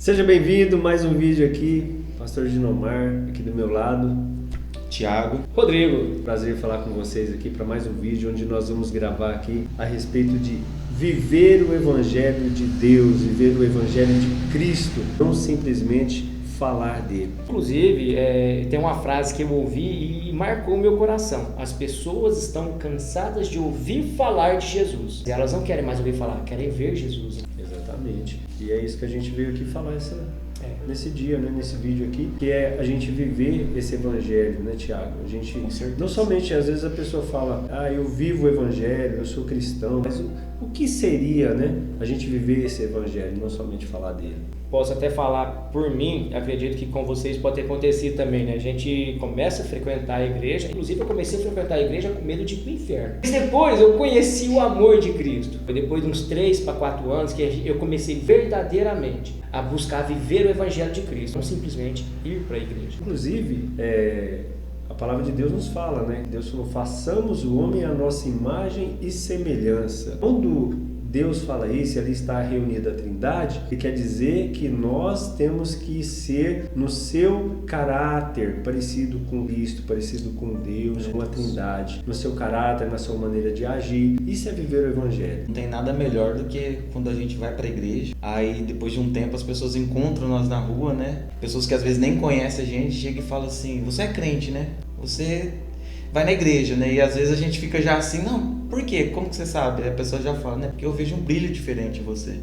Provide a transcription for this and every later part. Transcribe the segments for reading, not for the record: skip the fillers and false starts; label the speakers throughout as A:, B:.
A: Seja bem-vindo, mais um vídeo aqui, Pastor Ginomar, aqui do meu lado,
B: Tiago,
A: Rodrigo. Prazer falar com vocês aqui para mais um vídeo onde nós vamos gravar aqui a respeito de viver o Evangelho de Deus, viver o Evangelho de Cristo, não simplesmente falar dele.
C: Inclusive, tem uma frase que eu ouvi e marcou o meu coração. As pessoas estão cansadas de ouvir falar de Jesus. Elas não querem mais ouvir falar, querem ver Jesus.
A: Exatamente. E é isso que a gente veio aqui falar nesse dia, né, nesse vídeo aqui, que é a gente viver esse evangelho, né, Tiago? A gente, não somente, às vezes a pessoa fala, eu vivo o evangelho, eu sou cristão, mas o que seria, né, a gente viver esse evangelho, não somente falar dele?
C: Posso até falar por mim, acredito que com vocês pode ter acontecido também, né? A gente começa a frequentar a igreja, inclusive eu comecei a frequentar a igreja com medo de ir pro inferno. Mas depois eu conheci o amor de Cristo. Foi depois de uns 3 para 4 anos que eu comecei verdadeiramente a buscar viver o evangelho de Cristo, não simplesmente ir para a igreja.
A: Inclusive, a palavra de Deus nos fala, né? Deus falou, façamos o homem à nossa imagem e semelhança. Quando Deus fala isso, ali está reunida a Trindade, que quer dizer que nós temos que ser no seu caráter parecido com Cristo, parecido com Deus, com a Trindade, no seu caráter, na sua maneira de agir. Isso é viver o Evangelho.
B: não tem nada melhor do que quando a gente vai para a igreja, aí depois de um tempo as pessoas encontram nós na rua, né? Pessoas que às vezes nem conhecem a gente, chegam e falam assim, você é crente, né? Você vai na igreja, né? E às vezes a gente fica já assim, não, por quê? Como que você sabe? A pessoa já fala, né? Porque eu vejo um brilho diferente em você.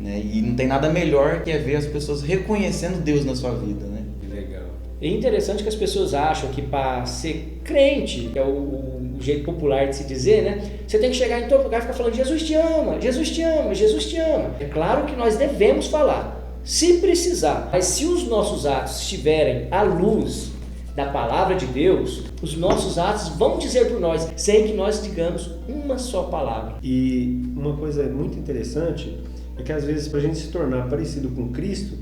B: Né? E não tem nada melhor que é ver as pessoas reconhecendo Deus na sua vida, né?
A: Legal.
C: É interessante que as pessoas acham que para ser crente, que é o jeito popular de se dizer, né? Você tem que chegar em todo lugar e ficar falando Jesus te ama, Jesus te ama, Jesus te ama. É claro que nós devemos falar, se precisar. Mas se os nossos atos estiverem à luz da palavra de Deus, os nossos atos vão dizer por nós, sem que nós digamos uma só palavra.
A: E uma coisa muito interessante é que às vezes para a gente se tornar parecido com Cristo,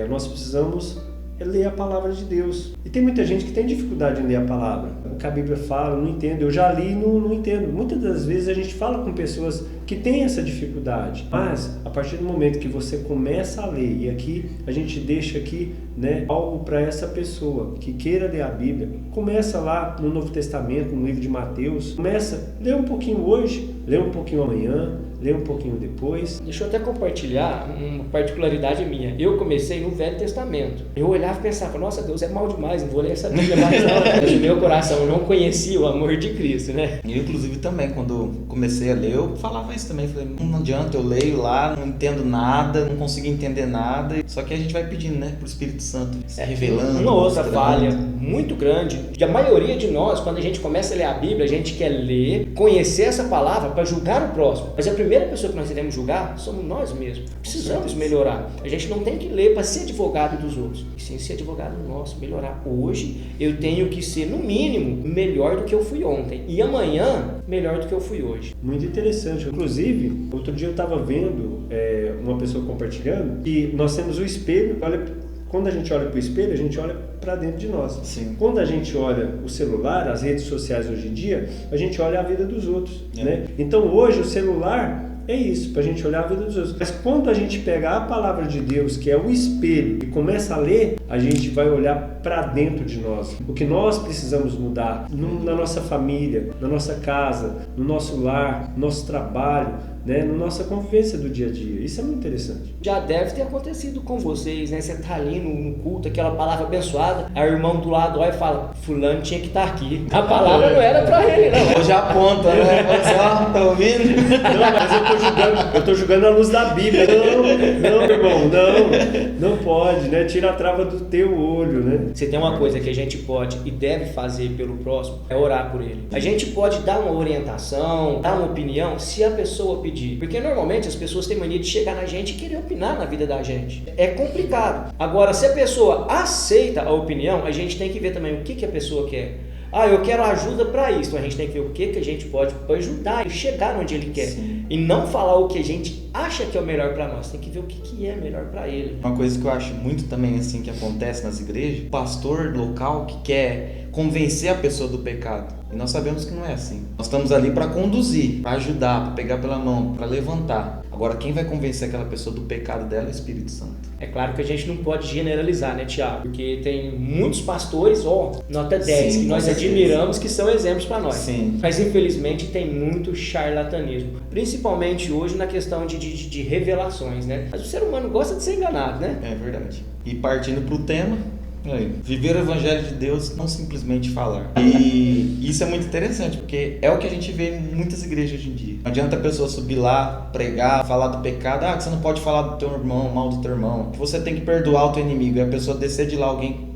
A: nós precisamos ler a palavra de Deus. E tem muita gente que tem dificuldade em ler a palavra. O que a Bíblia fala, não entendo. Eu já li e não entendo. Muitas das vezes a gente fala com pessoas que têm essa dificuldade. Mas, a partir do momento que você começa a ler, e aqui a gente deixa aqui, né, algo para essa pessoa que queira ler a Bíblia, começa lá no Novo Testamento, no livro de Mateus. Começa, lê um pouquinho hoje, lê um pouquinho amanhã, lê um pouquinho depois.
C: Deixa eu até compartilhar uma particularidade minha. Eu comecei no Velho Testamento. Eu olhava e pensava, nossa, Deus é mal demais, não vou ler essa Bíblia mais não. Mas no meu coração eu não conhecia o amor de Cristo, né?
B: Eu, inclusive, também, quando comecei a ler, eu falava isso também. Falei, não adianta, eu leio lá, não entendo nada, não consigo entender nada. Só que a gente vai pedindo, né, pro Espírito Santo, se revelando.
C: Uma outra
B: mostrando.
C: falha muito grande, que a maioria de nós, quando a gente começa a ler a Bíblia, a gente quer ler, conhecer essa palavra para julgar o próximo. Mas a primeira pessoa que nós devemos julgar somos nós mesmos. Precisamos melhorar. A gente não tem que ler para ser advogado dos outros, e sim ser advogado nosso, melhorar. Hoje eu tenho que ser, no mínimo, melhor do que eu fui ontem. E amanhã, melhor do que eu fui hoje.
A: Muito interessante. Inclusive, outro dia eu estava vendo uma pessoa compartilhando que nós temos o espelho. Quando a gente olha para o espelho, a gente olha para dentro de nós.
B: Sim.
A: Quando a gente olha o celular, as redes sociais hoje em dia, a gente olha a vida dos outros. Né? Então hoje o celular é isso, para a gente olhar a vida dos outros. Mas quando a gente pega a palavra de Deus, que é o espelho, e começa a ler, a gente vai olhar para dentro de nós. O que nós precisamos mudar na nossa família, na nossa casa, no nosso lar, no nosso trabalho, né, na nossa convivência do dia a dia. Isso é muito interessante.
C: Já deve ter acontecido com vocês, né? Você tá ali no culto, aquela palavra abençoada, aí o irmão do lado olha e fala, fulano tinha que estar aqui. A palavra não era para ele, não.
B: Hoje aponta, né? Você tá ouvindo?
A: Não, mas eu tô julgando a luz da Bíblia. Não, irmão, não pode, né? Tira a trava do teu olho, né?
C: Você tem uma coisa que a gente pode e deve fazer pelo próximo, é orar por ele. A gente pode dar uma orientação, dar uma opinião, se a pessoa pedir. Porque normalmente as pessoas têm mania de chegar na gente e querer opinar na vida da gente. É complicado. Agora, se a pessoa aceita a opinião, a gente tem que ver também o que a pessoa quer. Eu quero ajuda para isso. Então a gente tem que ver o que a gente pode ajudar e chegar onde ele quer.
B: Sim.
C: E não falar o que a gente acha que é o melhor para nós. Tem que ver o que é melhor para ele.
B: Uma coisa que eu acho muito também assim que acontece nas igrejas, o pastor local que quer convencer a pessoa do pecado. E nós sabemos que não é assim. Nós estamos ali para conduzir, para ajudar, para pegar pela mão, para levantar. Agora, quem vai convencer aquela pessoa do pecado dela é o Espírito Santo.
C: É claro que a gente não pode generalizar, né, Tiago? Porque tem muitos pastores, nota 10,
B: Sim,
C: que nós admiramos, que são exemplos para nós.
B: Sim.
C: Mas infelizmente tem muito charlatanismo. Principalmente hoje na questão de revelações, né? Mas o ser humano gosta de ser enganado, né?
B: É verdade. E partindo para o tema, viver o Evangelho de Deus, não simplesmente falar. E isso é muito interessante, porque é o que a gente vê em muitas igrejas hoje em dia. Não adianta a pessoa subir lá, pregar, falar do pecado, que você não pode falar do teu irmão, mal do teu irmão, que você tem que perdoar o teu inimigo, e a pessoa descer de lá, alguém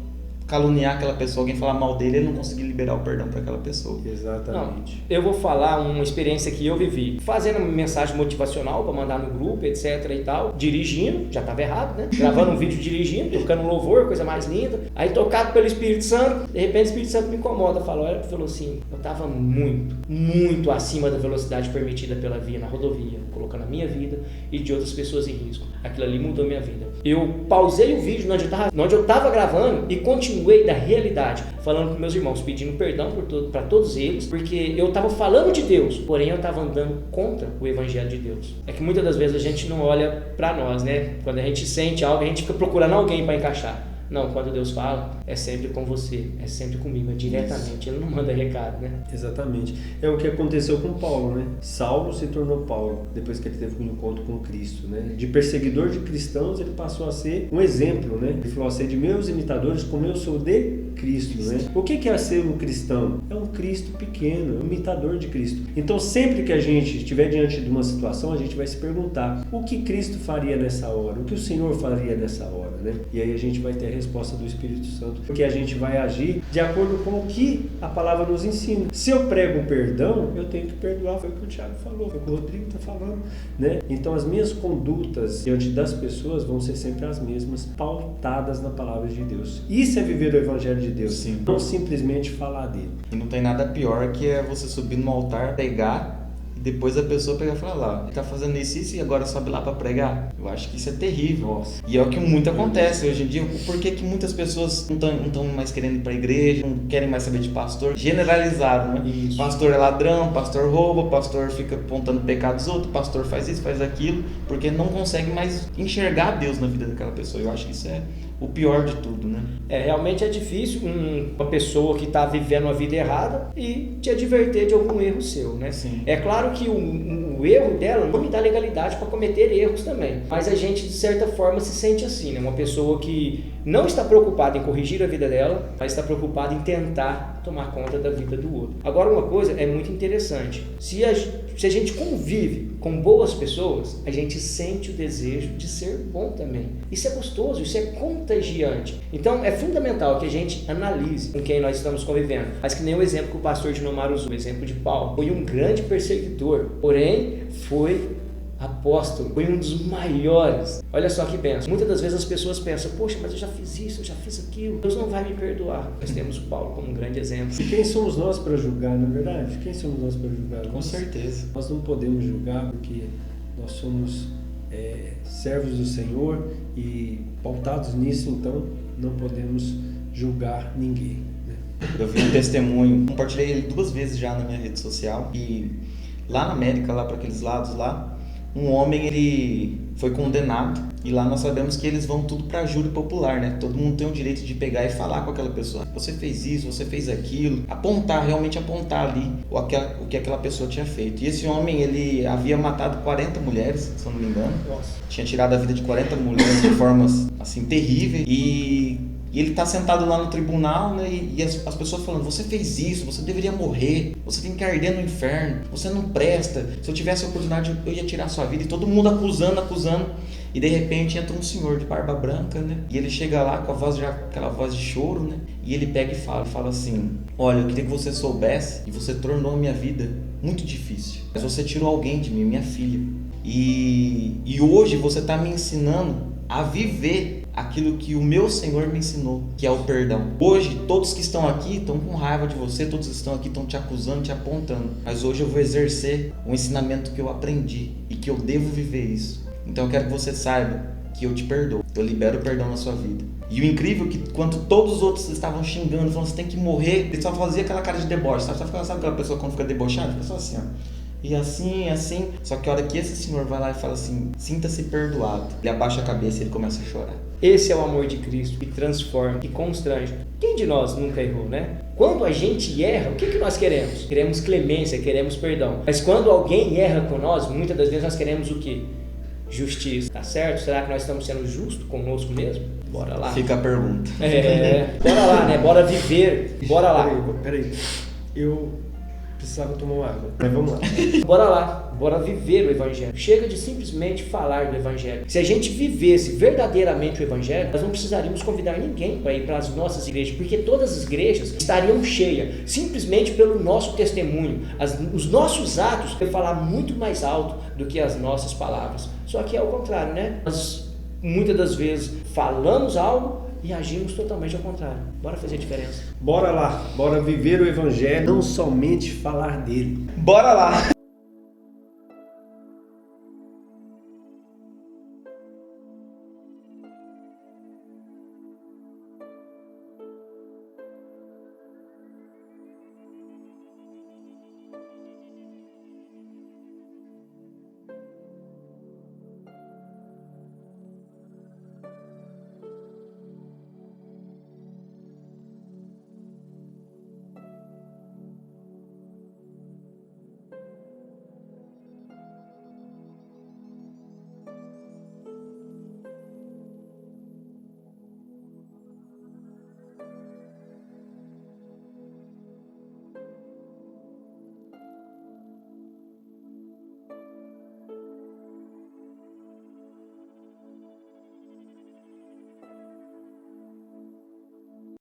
B: caluniar aquela pessoa, alguém falar mal dele, ele não conseguir liberar o perdão para aquela pessoa.
A: Exatamente.
C: Não, eu vou falar uma experiência que eu vivi, fazendo uma mensagem motivacional para mandar no grupo, etc e tal, dirigindo, já estava errado, né? Gravando um vídeo dirigindo, tocando um louvor, coisa mais linda. Aí tocado pelo Espírito Santo, de repente o Espírito Santo me incomoda, falou assim, eu estava muito acima da velocidade permitida pela via na rodovia, colocando a minha vida e de outras pessoas em risco. Aquilo ali mudou minha vida. Eu pausei o vídeo onde eu estava gravando e continuei da realidade, falando com meus irmãos, pedindo perdão para todos eles, porque eu estava falando de Deus, porém eu estava andando contra o Evangelho de Deus. É que muitas das vezes a gente não olha para nós, né? Quando a gente sente algo, a gente fica procurando alguém para encaixar. Não, quando Deus fala, é sempre com você, é sempre comigo, é diretamente. Ele não manda recado, né?
A: Exatamente. É o que aconteceu com Paulo, né? Saulo se tornou Paulo, depois que ele teve um encontro com Cristo, né? De perseguidor de cristãos, ele passou a ser um exemplo, né? Ele falou a ser de meus imitadores, como eu sou de Cristo, né? O que é ser um cristão? É um Cristo pequeno, um imitador de Cristo. Então, sempre que a gente estiver diante de uma situação, a gente vai se perguntar o que Cristo faria nessa hora, o que o Senhor faria nessa hora, né? E aí a gente vai ter a resposta do Espírito Santo, porque a gente vai agir de acordo com o que a palavra nos ensina. Se eu prego o perdão, eu tenho que perdoar, foi o que o Thiago falou, foi o que o Rodrigo está falando, né? Então as minhas condutas diante das pessoas vão ser sempre as mesmas, pautadas na palavra de Deus. Isso é viver o Evangelho de Deus,
B: Sim.
A: Não simplesmente falar dele.
B: E não tem nada pior que é você subir no altar, pregar, depois a pessoa pegar e falar lá, ele tá fazendo isso e agora sobe lá para pregar. Eu acho que isso é terrível.
A: Nossa.
B: E é o que muito acontece hoje em dia. Por que muitas pessoas não estão mais querendo ir para a igreja, não querem mais saber de pastor? Generalizaram, né?
C: Isso.
B: Pastor é ladrão, pastor rouba, pastor fica apontando pecado dos outros, pastor faz isso, faz aquilo, porque não consegue mais enxergar Deus na vida daquela pessoa. Eu acho que isso é o pior de tudo, né?
C: Realmente é difícil uma pessoa que está vivendo uma vida errada e te adverter de algum erro seu, né?
B: Sim.
C: É claro que o erro dela não me dá legalidade para cometer erros também, mas a gente de certa forma se sente assim, né? Uma pessoa que não está preocupada em corrigir a vida dela, mas está preocupada em tentar tomar conta da vida do outro. Agora, uma coisa é muito interessante, se a gente convive com boas pessoas, a gente sente o desejo de ser bom também. Isso é gostoso, isso é contagiante. Então é fundamental que a gente analise com quem nós estamos convivendo. Mas que nem o exemplo que o pastor Dinomar usou, o exemplo de Paulo. Foi um grande perseguidor, porém foi apóstolo, foi um dos maiores. Olha só que benção. Muitas das vezes as pessoas pensam, poxa, mas eu já fiz isso, eu já fiz aquilo, Deus não vai me perdoar. Nós temos o Paulo como um grande exemplo.
A: E quem somos nós para julgar, na verdade? Quem somos nós para julgar?
B: Com certeza.
A: Nós não podemos julgar porque nós somos servos do Senhor e pautados nisso, então não podemos julgar ninguém, né?
B: Eu vi um testemunho, compartilhei ele 2 vezes já na minha rede social, e lá na América, lá para aqueles lados lá, um homem, ele foi condenado, e lá nós sabemos que eles vão tudo para júri popular, né? Todo mundo tem o direito de pegar e falar com aquela pessoa. Você fez isso, você fez aquilo. Realmente apontar ali o que aquela pessoa tinha feito. E esse homem, ele havia matado 40 mulheres, se eu não me engano.
C: Nossa.
B: Tinha tirado a vida de 40 mulheres de formas, assim, terríveis. E ele está sentado lá no tribunal, né? E as pessoas falando, você fez isso, você deveria morrer, você tem que arder no inferno, você não presta, se eu tivesse a oportunidade eu ia tirar a sua vida. E todo mundo acusando. E de repente entra um senhor de barba branca, né? E ele chega lá com a voz, aquela voz de choro, né? E ele pega e fala assim, olha, eu queria que você soubesse e você tornou a minha vida muito difícil. Mas você tirou alguém de mim, minha filha. E hoje você está me ensinando a viver aquilo que o meu Senhor me ensinou, que é o perdão. Hoje, todos que estão aqui estão com raiva de você, todos que estão aqui estão te acusando, te apontando. Mas hoje eu vou exercer o ensinamento que eu aprendi e que eu devo viver isso. Então eu quero que você saiba que eu te perdoo, eu libero o perdão na sua vida. E o incrível é que quando todos os outros estavam xingando, falando, você tem que morrer, ele só fazia aquela cara de deboche, sabe aquela pessoa quando fica debochada? Fica só assim, ó. e assim, assim. Só que a hora que esse senhor vai lá e fala assim, sinta-se perdoado, ele abaixa a cabeça e ele começa a chorar.
C: Esse é o amor de Cristo que transforma, que constrange. Quem de nós nunca errou, né? Quando a gente erra, o que nós queremos? Queremos clemência, queremos perdão. Mas quando alguém erra com nós, muitas das vezes nós queremos o quê? Justiça, tá certo? Será que nós estamos sendo justos conosco mesmo? Bora lá.
B: Fica a pergunta.
C: Bora lá, né? Bora viver, bora lá.
A: Peraí. Eu precisava tomar uma água, mas vamos lá.
C: Bora lá, bora viver o Evangelho. Chega de simplesmente falar do Evangelho. Se a gente vivesse verdadeiramente o Evangelho, nós não precisaríamos convidar ninguém para ir para as nossas igrejas, porque todas as igrejas estariam cheias, simplesmente pelo nosso testemunho. Os nossos atos vão falar muito mais alto do que as nossas palavras. Só que é o contrário, né? Nós, muitas das vezes, falamos algo e agimos totalmente ao contrário. Bora fazer a diferença.
A: Bora lá, bora viver o Evangelho, não somente falar dele.
B: Bora lá!